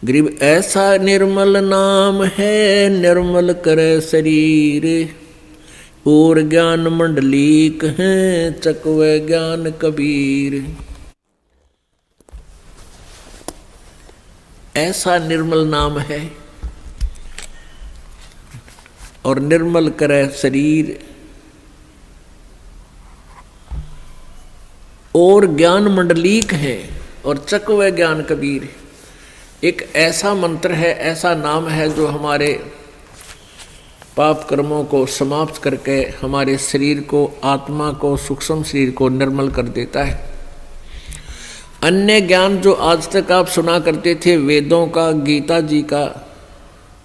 गरीब ऐसा निर्मल नाम है, निर्मल करे शरीर। और ज्ञान मंडलीक है, चकवे ज्ञान कबीर। ऐसा निर्मल नाम है और निर्मल करे शरीर। और ज्ञान मंडलीक है और चकवे ज्ञान कबीर। एक ऐसा मंत्र है, ऐसा नाम है जो हमारे पाप कर्मों को समाप्त करके हमारे शरीर को, आत्मा को, सूक्ष्म शरीर को निर्मल कर देता है। अन्य ज्ञान जो आज तक आप सुना करते थे, वेदों का, गीता जी का,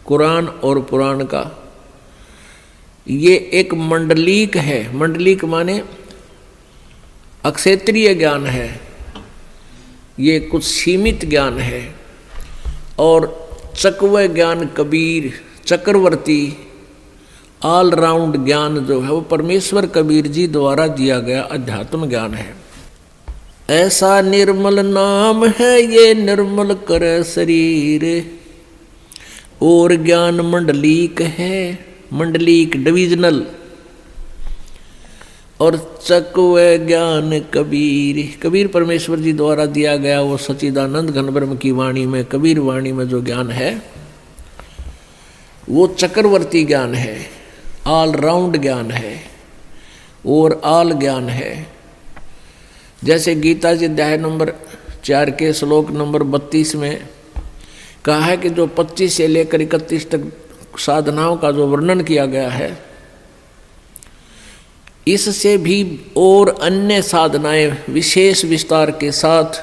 कुरान और पुराण का, ये एक मंडलीक है। मंडलीक माने अक्षेत्रीय ज्ञान है, ये कुछ सीमित ज्ञान है। और चकवे ज्ञान कबीर, चक्रवर्ती ऑल राउंड ज्ञान जो है वो परमेश्वर कबीर जी द्वारा दिया गया अध्यात्म ज्ञान है। ऐसा निर्मल नाम है ये, निर्मल करे शरीर। और ज्ञान मंडलीक है, मंडलीक डिविजनल। और चकवे ज्ञान कबीर, कबीर परमेश्वर जी द्वारा दिया गया वो सच्चिदानंद घन ब्रह्म की वाणी में, कबीर वाणी में जो ज्ञान है वो चक्रवर्ती ज्ञान है, ऑल राउंड ज्ञान है और ऑल ज्ञान है। जैसे गीता जी अध्याय नंबर 4 के श्लोक नंबर 32 में कहा है कि जो 25 से लेकर 31 तक साधनाओं का जो वर्णन किया गया है, इससे भी और अन्य साधनाएं विशेष विस्तार के साथ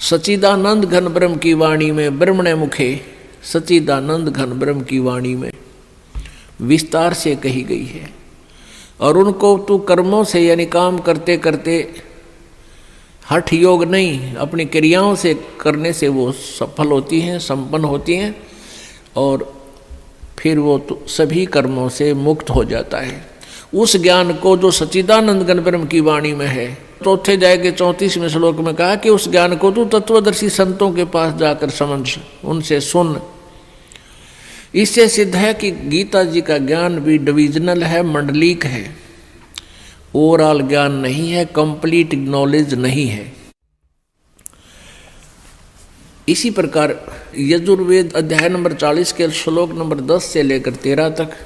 सच्चिदानंद घन ब्रह्म की वाणी में, ब्रह्मणे मुखे सच्चिदानंद घन ब्रह्म की वाणी में विस्तार से कही गई है। और उनको तू कर्मों से यानी काम करते करते, हठ योग नहीं, अपनी क्रियाओं से करने से वो सफल होती हैं, संपन्न होती हैं और फिर वो तो सभी कर्मों से मुक्त हो जाता है। उस ज्ञान को जो सच्चिदानंद घन ब्रह्म की वाणी में है, चौथे अध्याय के 34वें श्लोक में कहा कि उस ज्ञान को तू तत्वदर्शी संतों के पास जाकर समझ, उनसे सुन। इससे सिद्ध है कि गीता जी का ज्ञान भी डिविजनल है, मंडलीक है, ओवरऑल ज्ञान नहीं है, कंप्लीट नॉलेज नहीं है। इसी प्रकार यजुर्वेद अध्याय नंबर 40 के श्लोक नंबर 10 से लेकर 13 तक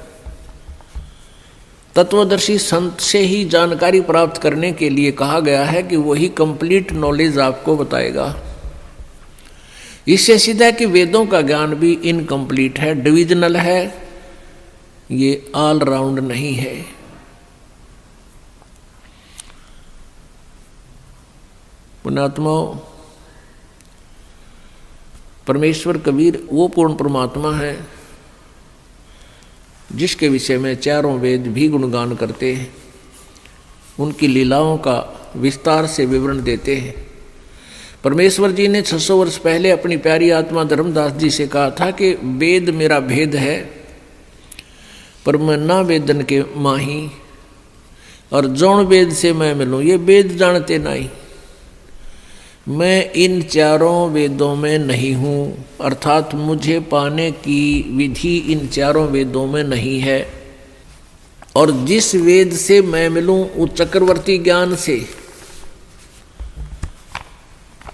तत्वदर्शी संत से ही जानकारी प्राप्त करने के लिए कहा गया है कि वही कंप्लीट नॉलेज आपको बताएगा। इससे सीधा है कि वेदों का ज्ञान भी इनकम्प्लीट है, डिविजनल है, ये ऑल राउंड नहीं है। पुण्यात्माओं, परमेश्वर कबीर वो पूर्ण परमात्मा है जिसके विषय में चारों वेद भी गुणगान करते हैं, उनकी लीलाओं का विस्तार से विवरण देते हैं। परमेश्वर जी ने 600 वर्ष पहले अपनी प्यारी आत्मा धर्मदास जी से कहा था कि वेद मेरा भेद है, पर मैं ना वेदन के माही, और जौन वेद से मैं मिलूँ ये वेद जानते नहीं। मैं इन चारों वेदों में नहीं हूँ, अर्थात मुझे पाने की विधि इन चारों वेदों में नहीं है। और जिस वेद से मैं मिलूँ उस चक्रवर्ती ज्ञान से,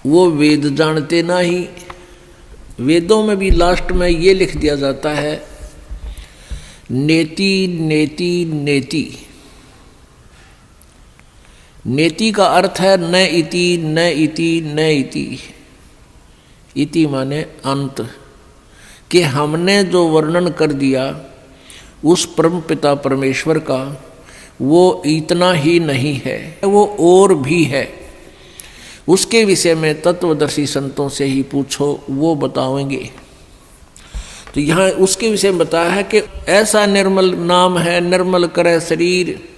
वो वेद जानते नहीं। वेदों में भी लास्ट में ये लिख दिया जाता है, नेति नेति नेति। नेति का अर्थ है न इति न इति न इति। इति माने अंत, कि हमने जो वर्णन कर दिया उस परम पिता परमेश्वर का, वो इतना ही नहीं है, वो और भी है। उसके विषय में तत्वदर्शी संतों से ही पूछो, वो बताएंगे। तो यहाँ उसके विषय में बताया है कि ऐसा निर्मल नाम है, निर्मल करे शरीर।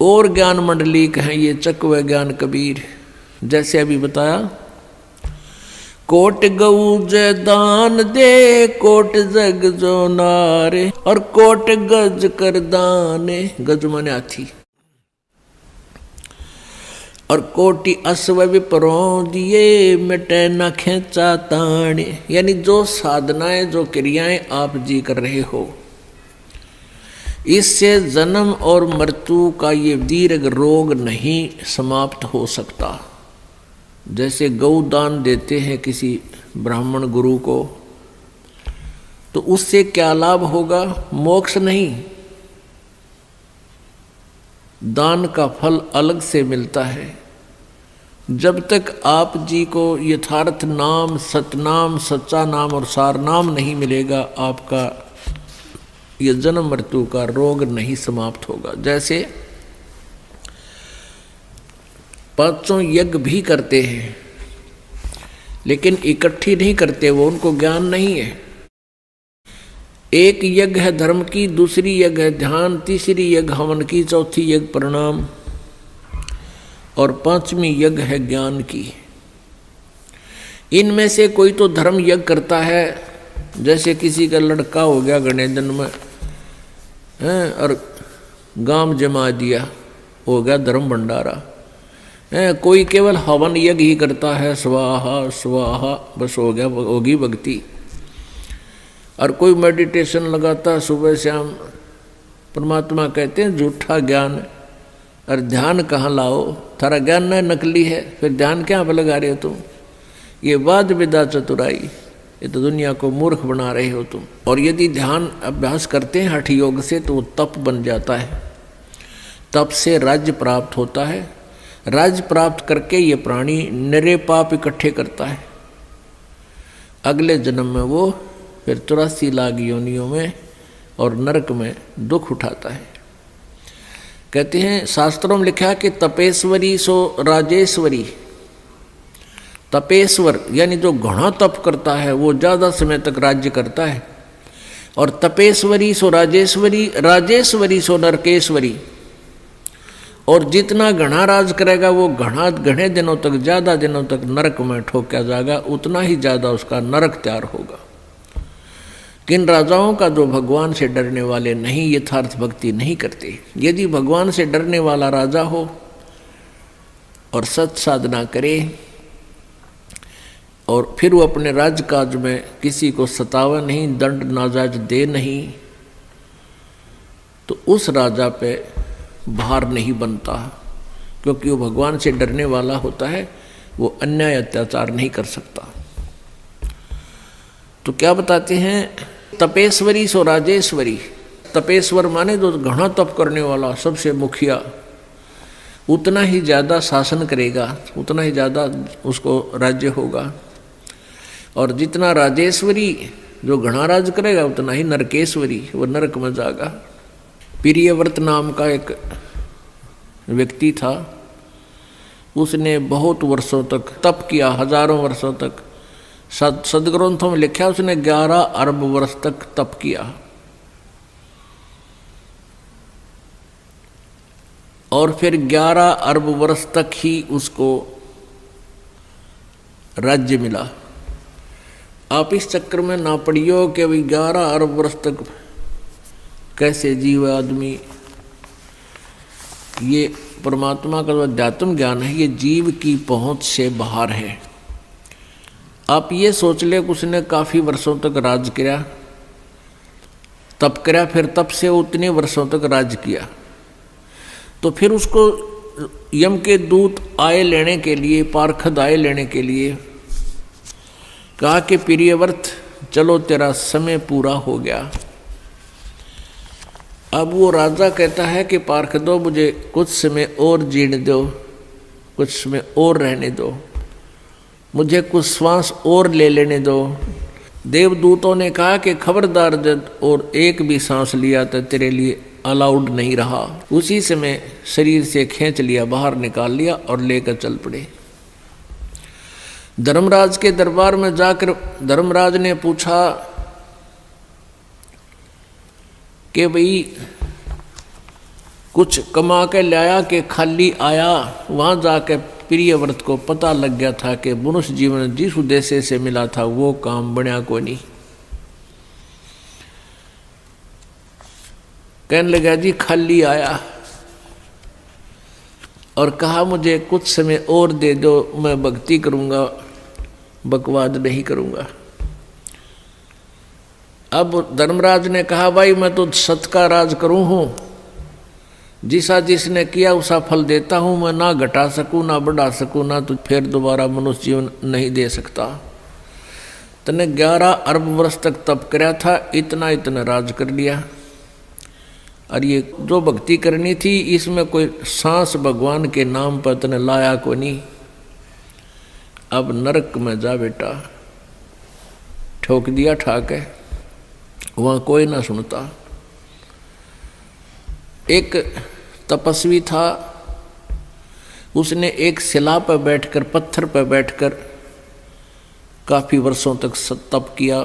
और ज्ञान मंडलीक हैं ये चकवे ज्ञान कबीर। जैसे अभी बताया, कोट गऊ जय दान दे, कोट जग जो नारे, और कोट गज कर दाने। गज माने हाथी। और कोटि अश्व विपरों दिए मिटे न खेचा ताण, यानी जो साधनाएं जो क्रियाएं आप जी कर रहे हो, इससे जन्म और मृत्यु का ये दीर्घ रोग नहीं समाप्त हो सकता। जैसे गौ दान देते हैं किसी ब्राह्मण गुरु को, तो उससे क्या लाभ होगा? मोक्ष नहीं, दान का फल अलग से मिलता है। जब तक आप जी को यथार्थ नाम, सतनाम, सच्चा नाम और सार नाम नहीं मिलेगा, आपका ये जन्म मृत्यु का रोग नहीं समाप्त होगा। जैसे पांचों यज्ञ भी करते हैं, लेकिन इकट्ठी नहीं करते, वो उनको ज्ञान नहीं है। एक यज्ञ है धर्म की, दूसरी यज्ञ है ध्यान, तीसरी यज्ञ हवन की, चौथी यज्ञ प्रणाम और पांचवी यज्ञ है ज्ञान की। इनमें से कोई तो धर्म यज्ञ करता है, जैसे किसी का लड़का हो गया गणेश जन्म में और गांव जमा दिया, हो गया धर्म भंडारा। कोई केवल हवन यज्ञ ही करता है, स्वाहा स्वाहा, बस हो गया, होगी भक्ति। और कोई मेडिटेशन लगाता सुबह शाम, परमात्मा कहते हैं झूठा ज्ञान। और ध्यान कहाँ लाओ? थारा ज्ञान न नकली है, फिर ध्यान क्या पर लगा रहे हो तुम? ये वाद विदा चतुराई, ये तो दुनिया को मूर्ख बना रहे हो तुम। और यदि ध्यान अभ्यास करते हैं हठ योग से, तो वो तप बन जाता है। तप से राज्य प्राप्त होता है। राज्य प्राप्त करके ये प्राणी निरे पाप इकट्ठे करता है। अगले जन्म में वो फिर 84 लाख योनियों में और नरक में दुख उठाता है। कहते हैं शास्त्रों में लिखा कि तपेश्वरी सो राजेश्वरी। तपेश्वर यानी जो घना तप करता है वो ज़्यादा समय तक राज्य करता है, और तपेश्वरी सो राजेश्वरी, राजेश्वरी सो नरकेश्वरी। और जितना घना राज करेगा वो घने दिनों तक, ज़्यादा दिनों तक नरक में ठोका जाएगा, उतना ही ज़्यादा उसका नरक तैयार होगा। किन राजाओं का जो भगवान से डरने वाले नहीं, यथार्थ भक्ति नहीं करते। यदि भगवान से डरने वाला राजा हो और सत साधना करे और फिर वो अपने राजकाज में किसी को सतावा नहीं, दंड नाजायज दे नहीं, तो उस राजा पे भार नहीं बनता, क्योंकि वो भगवान से डरने वाला होता है, वो अन्याय अत्याचार नहीं कर सकता। तो क्या बताते हैं? तपेश्वरी सो राजेश्वरी। तपेश्वर माने जो घना तप करने वाला, सबसे मुखिया, उतना ही ज़्यादा शासन करेगा, उतना ही ज़्यादा उसको राज्य होगा। और जितना राजेश्वरी, जो घना राज करेगा, उतना ही नरकेश्वरी, वो नरक में जाएगा। प्रियव्रत नाम का एक व्यक्ति था, उसने बहुत वर्षों तक तप किया, हजारों वर्षों तक। सदग्रंथों में लिखा उसने 11 अरब वर्ष तक तप किया, और फिर 11 अरब वर्ष तक ही उसको राज्य मिला। आप इस चक्कर में ना पड़ियो कि भाई 11 अरब वर्ष तक कैसे जीव आदमी। ये परमात्मा का जो अध्यात्म ज्ञान है, ये जीव की पहुंच से बाहर है। आप ये सोच ले कि उसने काफ़ी वर्षों तक राज किया, तप किया, फिर तप से उतने वर्षों तक राज किया, तो फिर उसको यम के दूत आए लेने के लिए, पार्षद आए लेने के लिए कहा कि प्रियव्रत चलो तेरा समय पूरा हो गया। अब वो राजा कहता है कि पार्षदों मुझे कुछ समय और जीने दो, कुछ समय और रहने दो, मुझे कुछ श्वास और ले लेने दो। देवदूतों ने कहा कि खबरदार, जब और एक भी सांस लिया तो तेरे लिए अलाउड नहीं रहा। उसी समय शरीर से खींच लिया, बाहर निकाल लिया और लेकर चल पड़े। धर्मराज के दरबार में जाकर धर्मराज ने पूछा कि भाई कुछ कमा के लाया कि खाली आया? वहाँ जाकर प्रियव्रत को पता लग गया था कि मनुष्य जीवन जिस उद्देश्य से मिला था वो काम बना को नहीं। कहने लगा जी खाली आया, और कहा मुझे कुछ समय और दे दो, मैं भक्ति करूँगा, बकवाद नहीं करूँगा। अब धर्मराज ने कहा भाई मैं तो सत का राज करूँ हूँ, जिसा जिसने किया उसा फल देता हूँ, मैं ना घटा सकूँ ना बढ़ा सकूँ, ना तो फिर दोबारा मनुष्य जीवन नहीं दे सकता। तने 11 अरब वर्ष तक तप कराया था, इतना इतना राज कर लिया। और ये जो भक्ति करनी थी इसमें कोई सांस भगवान के नाम पर तने लाया को नहीं। अब नरक में जा बेटा, ठोक दिया ठाके, वहाँ कोई ना सुनता। एक तपस्वी था, उसने एक शिला पर बैठकर, पत्थर पर बैठकर काफी वर्षों तक तप किया।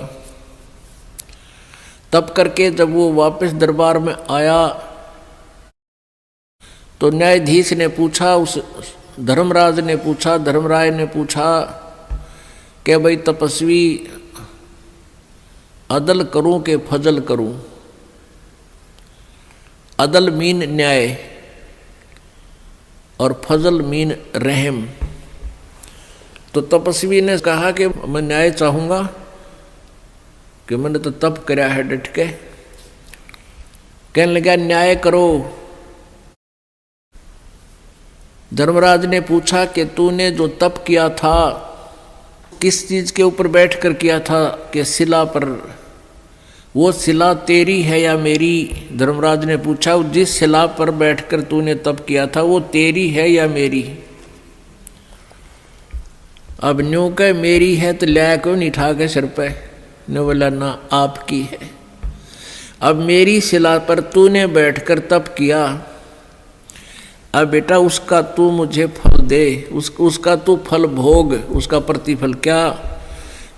तप करके जब वो वापस दरबार में आया तो न्यायाधीश ने पूछा, उस धर्मराज ने पूछा, धर्मराय ने पूछा कि भाई तपस्वी, अदल करूं कि फजल करूं? अदल मीन न्याय और फजल मीन रहम। तो तपस्वी ने कहा कि मैं न्याय चाहूंगा, कि मैंने तो तप कराया है डट के। कहने लगा न्याय करो। धर्मराज ने पूछा कि तूने जो तप किया था किस चीज के ऊपर बैठकर किया था? कि शिला पर। वो शिला तेरी है या मेरी? धर्मराज ने पूछा जिस शिला पर बैठकर तूने तप किया था वो तेरी है या मेरी? अब न्यू कह मेरी है तो लिया क्यों नहीं ठा के सिर पे? ने बोला ना आपकी है। अब मेरी शिला पर तूने बैठकर तप किया, अब बेटा उसका तू मुझे फल दे, उसका तू फल भोग, उसका प्रतिफल क्या?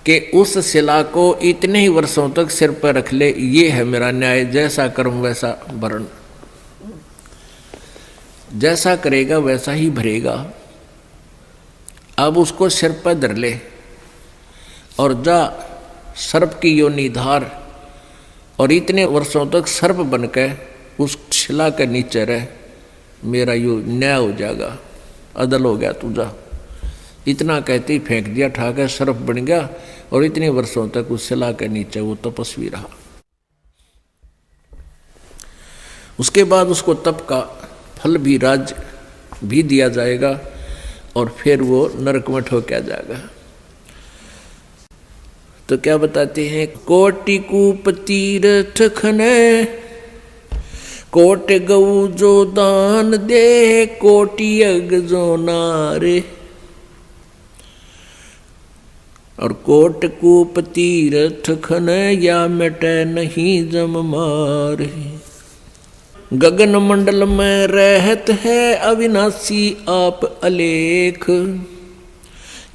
कि उस शिला को इतने ही वर्षों तक सिर पर रख ले, ये है मेरा न्याय। जैसा कर्म वैसा भरण, जैसा करेगा वैसा ही भरेगा। अब उसको सिर पर धर ले और जा सर्प की योनि धार, और इतने वर्षों तक सर्प बनकर उस शिला के नीचे रह, मेरा यो न्याय हो जाएगा, अदल हो गया तुझा। इतना कहते ही फेंक दिया ठाकर, सर्प बन गया और इतने वर्षों तक उस शिला के नीचे वो तपस्वी रहा। उसके बाद उसको तप का फल भी, राज्य भी दिया जाएगा और फिर वो नरक में ठोका जाएगा। तो क्या बताते हैं? कोटि कूप तीर्थ खने, कोट गऊ जो दान दे, कोटि यज्ञ जो नारे। और कोट कूप तीर्थ खने, या मिटे नहीं जम मारे। गगन मंडल में रहत है अविनाशी आप अलेख,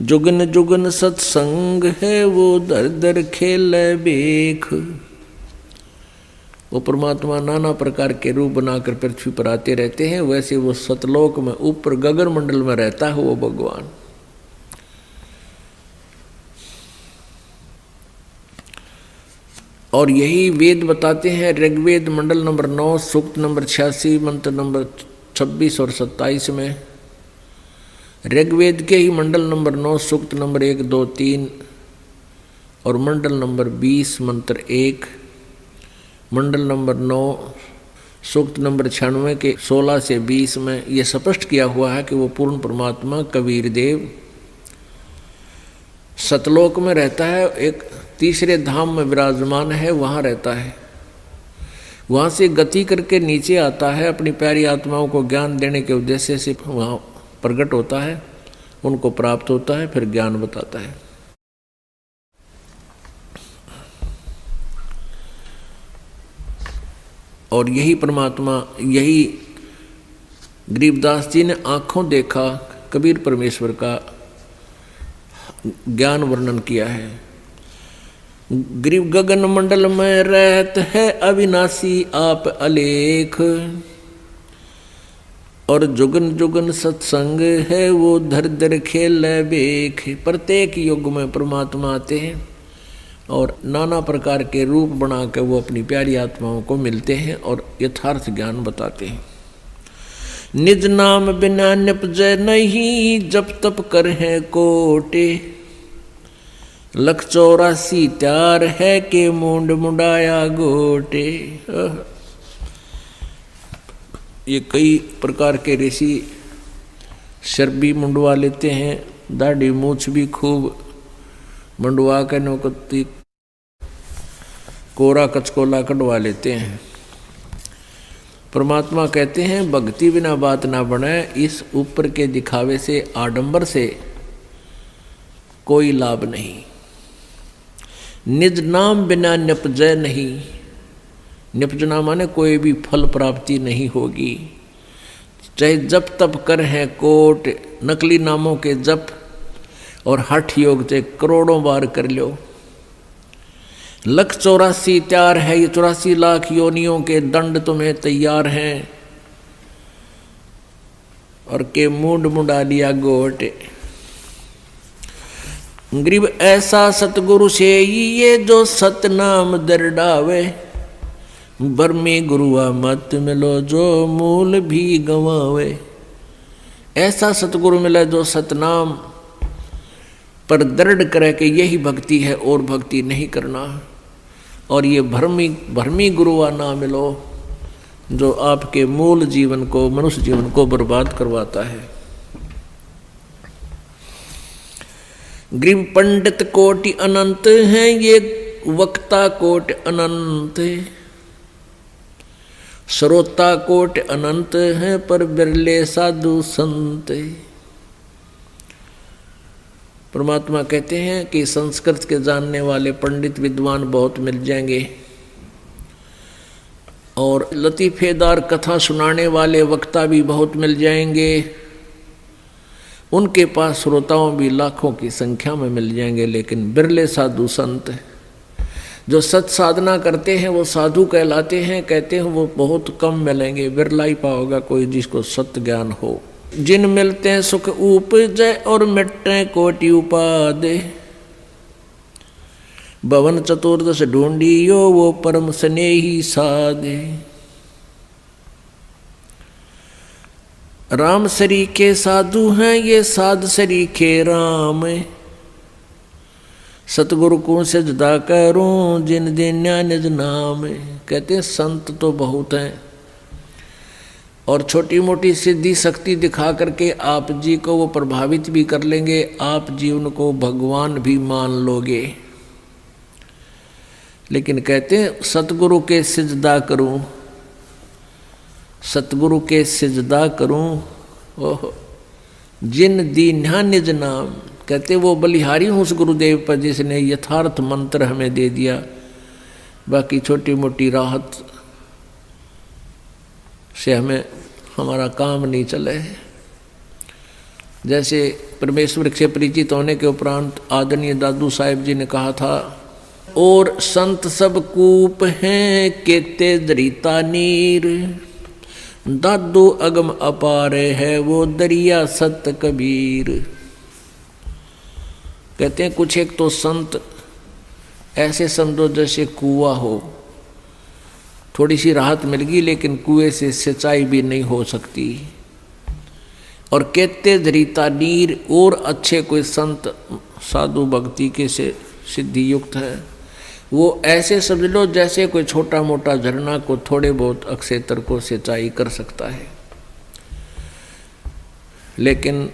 जुगन जुगन सत्संग है वो दर दर खेल बेख। वो परमात्मा नाना प्रकार के रूप बनाकर पृथ्वी पर आते रहते हैं, वैसे वो सतलोक में ऊपर गगन मंडल में रहता है वो भगवान। और यही वेद बताते हैं, ऋग्वेद मंडल नंबर 9 सूक्त नंबर 86 मंत्र नंबर 26 और 27 में। ऋग्वेद के ही मंडल नंबर 9 सूक्त नंबर 1, 2, 3 और मंडल नंबर 20 मंत्र 1, मंडल नंबर 9 सूक्त नंबर 96 के 16 से 20 में ये स्पष्ट किया हुआ है कि वो पूर्ण परमात्मा कबीर देव सतलोक में रहता है, एक तीसरे धाम में विराजमान है, वहाँ रहता है। वहाँ से गति करके नीचे आता है, अपनी प्यारी आत्माओं को ज्ञान देने के उद्देश्य से वहाँ प्रकट होता है, उनको प्राप्त होता है, फिर ज्ञान बताता है। और यही परमात्मा, यही गरीबदास जी ने आंखों देखा कबीर परमेश्वर का ज्ञान वर्णन किया है। गरीब गगन मंडल में रहत है अविनाशी आप अलेख, और जुगन जुगन सत्संग है वो धर धर खेल बेख। प्रत्येक युग में परमात्मा आते हैं और नाना प्रकार के रूप बना के वो अपनी प्यारी आत्माओं को मिलते हैं और यथार्थ ज्ञान बताते हैं। निज नाम बिना निपजै नहीं, जप तप कर है कोटे। लख 84 त्यार है के मुंड मुंडाया गोटे। ये कई प्रकार के ऋषि सिर भी मुंडवा लेते हैं, दाढ़ी मूछ भी खूब मुंडवा के नौकती कोरा कचकोला कटवा लेते हैं। परमात्मा कहते हैं भक्ति बिना बात ना बने। इस ऊपर के दिखावे से, आडंबर से कोई लाभ नहीं। निज नाम बिना निपजय नहीं। निपजना माने कोई भी फल प्राप्ति नहीं होगी। चाहे जप तप कर हैं कोट, नकली नामों के जप और हठ योग से करोड़ों बार कर लो। लख 84 तैयार है, ये 84 लाख योनियों के दंड तुम्हें तैयार हैं। और के मुंड मुंडा लिया गोट। गरीब ऐसा सतगुरु से ये जो सतनाम दरडावे। बर्मी गुरुआ मत मिलो जो मूल भी गंवावे। ऐसा सतगुरु मिला जो सतनाम पर दृढ़ करे कि यही भक्ति है और भक्ति नहीं करना। और ये भरमी गुरुआ ना मिलो जो आपके मूल जीवन को, मनुष्य जीवन को बर्बाद करवाता है। ग्रीव पंडित कोटि अनंत हैं, ये वक्ता कोटि अनंत। श्रोता कोटि अनंत हैं, पर बिरले साधु संत। परमात्मा कहते हैं कि संस्कृत के जानने वाले पंडित विद्वान बहुत मिल जाएंगे और लतीफेदार कथा सुनाने वाले वक्ता भी बहुत मिल जाएंगे। उनके पास श्रोताओं भी लाखों की संख्या में मिल जाएंगे, लेकिन बिरले साधु संत जो सत साधना करते हैं वो साधु कहलाते हैं। कहते हैं वो बहुत कम मिलेंगे, बिरला ही पाओगा कोई जिसको सत्य ज्ञान हो। जिन मिलते हैं सुख उपजय और मिटते कोटि उपादे। भवन चतुर्दश ढूंढियो वो परम स्नेही साधे। राम सरीखे साधु हैं, ये साध सरीखे राम। सतगुरु को सजदा करूं जिन दिन निज नाम। कहते हैं संत तो बहुत हैं और छोटी मोटी सिद्धि शक्ति दिखा करके आप जी को वो प्रभावित भी कर लेंगे। आप जी उनको भगवान भी मान लोगे। लेकिन कहते हैं सतगुरु के सिजदा करूं, सतगुरु के सिजदा करूं। ओह जिन दीन्हा निज नाम। कहते वो बलिहारी हूँ उस गुरुदेव पर जिसने यथार्थ मंत्र हमें दे दिया। बाकी छोटी मोटी राहत से हमें हमारा काम नहीं चले। जैसे परमेश्वर से परिचित होने के उपरांत आदरणीय दादू साहेब जी ने कहा था, और संत सब कूप हैं केते दरिता नीर। दादू अगम अपार है वो दरिया सत कबीर। कहते हैं कुछ एक तो संत ऐसे समझो जैसे कुआं हो, थोड़ी सी राहत मिल गई लेकिन कुएं से सिंचाई भी नहीं हो सकती। और कहते दरिता नीर, और अच्छे कोई संत साधु भक्ति के से सिद्धि युक्त है, वो ऐसे समझ लो जैसे कोई छोटा मोटा झरना को थोड़े बहुत अक्षेत्र को सिंचाई कर सकता है। लेकिन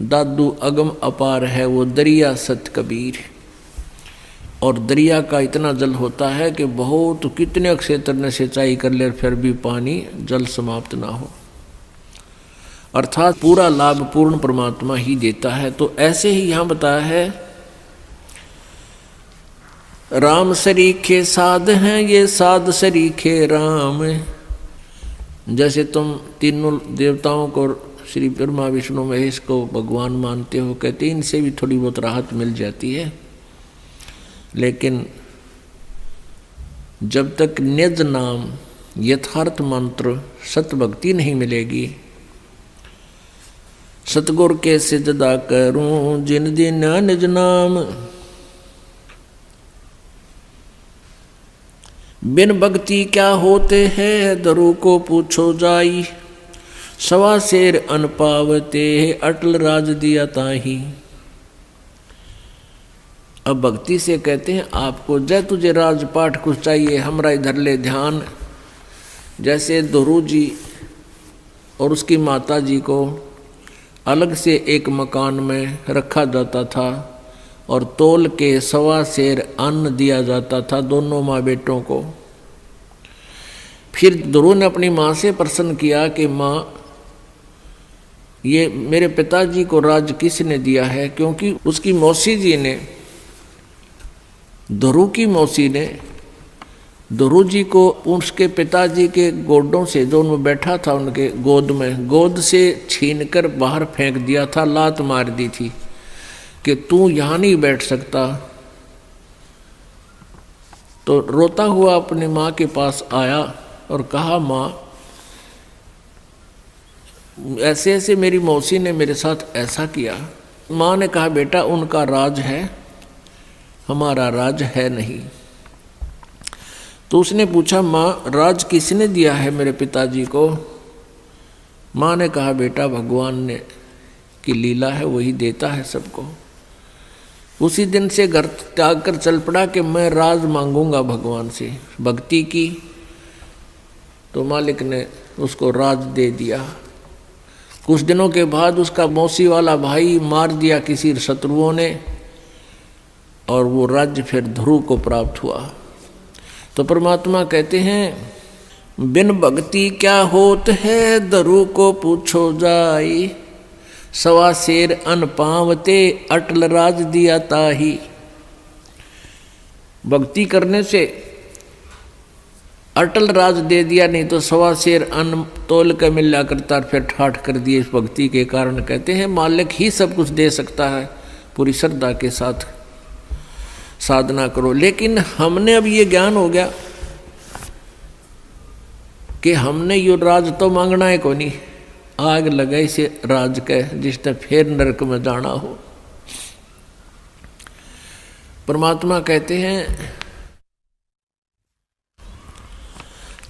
दादू अगम अपार है वो दरिया सत कबीर। और दरिया का इतना जल होता है कि बहुत कितने क्षेत्र ने सिंचाई कर ले फिर भी पानी जल समाप्त ना हो। अर्थात पूरा लाभ पूर्ण परमात्मा ही देता है। तो ऐसे ही यहाँ बताया है, राम सरीखे साध हैं, ये साध सरीखे राम। जैसे तुम तीनों देवताओं को श्री ब्रह्मा विष्णु महेश को भगवान मानते हो, कहते इनसे भी थोड़ी बहुत राहत मिल जाती है। लेकिन जब तक निज नाम यथार्थ मंत्र सत भक्ति नहीं मिलेगी। सतगुर के सिजदा करूं जिन दिन निज नाम। बिन भक्ति क्या होते हैं दरु को पूछो जाई। सवा शेर अन पावते अटल राज दिया ताही। अब भक्ति से कहते हैं आपको जय तुझे राजपाट कुछ चाहिए हमरा इधर ले ध्यान। जैसे ध्रुव जी और उसकी माता जी को अलग से एक मकान में रखा जाता था और तोल के सवा शेर अन्न दिया जाता था दोनों माँ बेटों को। फिर ध्रुव ने अपनी माँ से प्रश्न किया कि माँ ये मेरे पिताजी को राज किसने दिया है, क्योंकि उसकी मौसी जी ने, ध्रुव की मौसी ने ध्रुव जी को उसके पिताजी के गोडों से, जो उनमें बैठा था उनके गोद में, गोद से छीनकर बाहर फेंक दिया था, लात मार दी थी कि तू यहाँ नहीं बैठ सकता। तो रोता हुआ अपनी माँ के पास आया और कहा माँ ऐसे ऐसे मेरी मौसी ने मेरे साथ ऐसा किया। माँ ने कहा बेटा उनका राज है, हमारा राज है नहीं। तो उसने पूछा माँ राज किसने दिया है मेरे पिताजी को। माँ ने कहा बेटा भगवान ने की लीला है, वही देता है सबको। उसी दिन से घर त्याग कर चल पड़ा कि मैं राज मांगूंगा भगवान से। भक्ति की तो मालिक ने उसको राज दे दिया। कुछ दिनों के बाद उसका मौसी वाला भाई मार दिया किसी शत्रुओं ने और वो राज्य फिर ध्रुव को प्राप्त हुआ। तो परमात्मा कहते हैं बिन भक्ति क्या होत है, ध्रुव को पूछो जाई। सवा शेर अन पावते अटल राज दिया ताही। भक्ति करने से अटल राज दे दिया, नहीं तो सवा शेर अन्न तोल के मिला करता फिर ठाठ कर दिए। इस भक्ति के कारण कहते हैं मालिक ही सब कुछ दे सकता है, पूरी श्रद्धा के साथ साधना करो। लेकिन हमने अब ये ज्ञान हो गया कि हमने यो राज तो मांगना है को नहीं, आग लगे इसे राज के जिसने फिर नरक में जाना हो। परमात्मा कहते हैं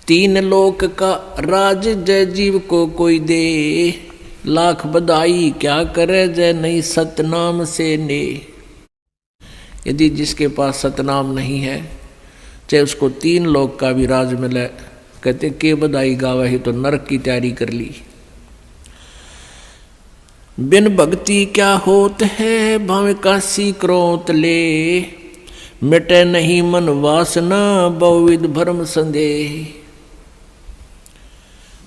तीन लोक का राज जय जीव को कोई दे, लाख बधाई क्या करे जय नहीं सतनाम से ने। यदि जिसके पास सतनाम नहीं है, चाहे उसको तीन लोक का भी राज मिले, कहते के बधाई गावे ही तो नरक की तैयारी कर ली। बिन भक्ति क्या होत है, भावे काशी क्रोत ले, मिटे नहीं मन वासना बहुविध भरम संदेह।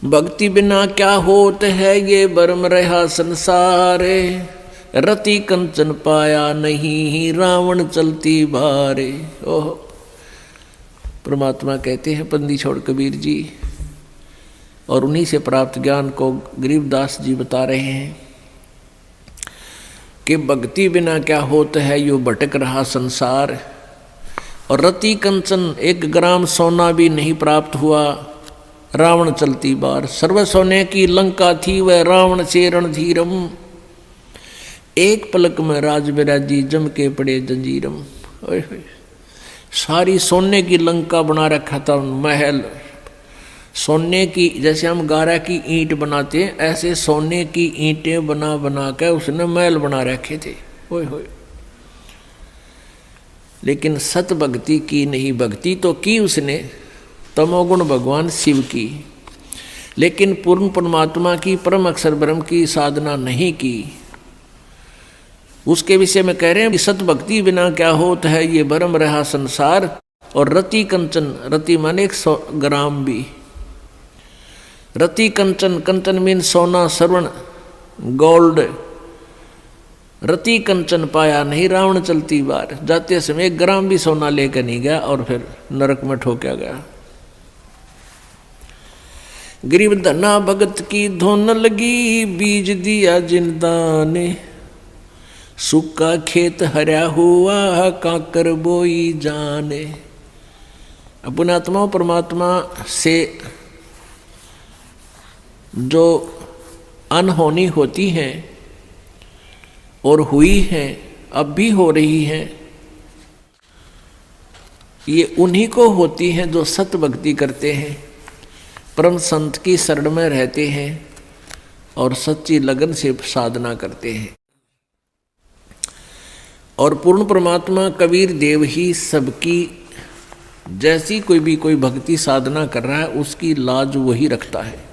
भक्ति बिना क्या होत है, ये भरम रहा संसार, रति कंचन पाया नहीं रावण चलती बारे। ओह परमात्मा कहते हैं बंदी छोड़ कबीर जी, और उन्हीं से प्राप्त ज्ञान को गरीबदास जी बता रहे हैं कि भक्ति बिना क्या होता है, यो भटक रहा संसार। और रति कंचन 1 ग्राम सोना भी नहीं प्राप्त हुआ, रावण चलती बार। सर्व सोने की लंका थी वह रावण से रणधीरम, एक पलक में राज बिराजी जम के पड़े जंजीरम। सारी सोने की लंका बना रखा था, महल सोने की, जैसे हम गारा की ईंट बनाते हैं ऐसे सोने की ईंटें बना बना के उसने महल बना रखे थे। ओए होए, लेकिन सत भक्ति की नहीं। भक्ति तो की उसने तमोगुण भगवान शिव की, लेकिन पूर्ण परमात्मा की परम अक्षर ब्रह्म की साधना नहीं की। उसके विषय में कह रहे हैं कि सत भक्ति बिना क्या होता है, ये भरम रहा संसार। और रति कंचन, रति माने 100 ग्राम भी, रति कंचन, कंचन मीन सोना श्रवण गोल्ड, रति कंचन पाया नहीं रावण चलती बार। जाते समय 1 ग्राम भी सोना लेकर नहीं गया और फिर नरक में ठोका गया। गरीब धना भगत की धोन लगी, बीज दिया जिंदा ने, सूखा खेत हरा हुआ काकर बोई जाने। अपने आत्मा परमात्मा से जो अनहोनी होती है और हुई है, अब भी हो रही है, ये उन्हीं को होती हैं जो सत भक्ति करते हैं, परम संत की शरण में रहते हैं, और सच्ची लगन से साधना करते हैं। और पूर्ण परमात्मा कबीर देव ही सबकी, जैसी कोई भक्ति साधना कर रहा है उसकी लाज वही रखता है।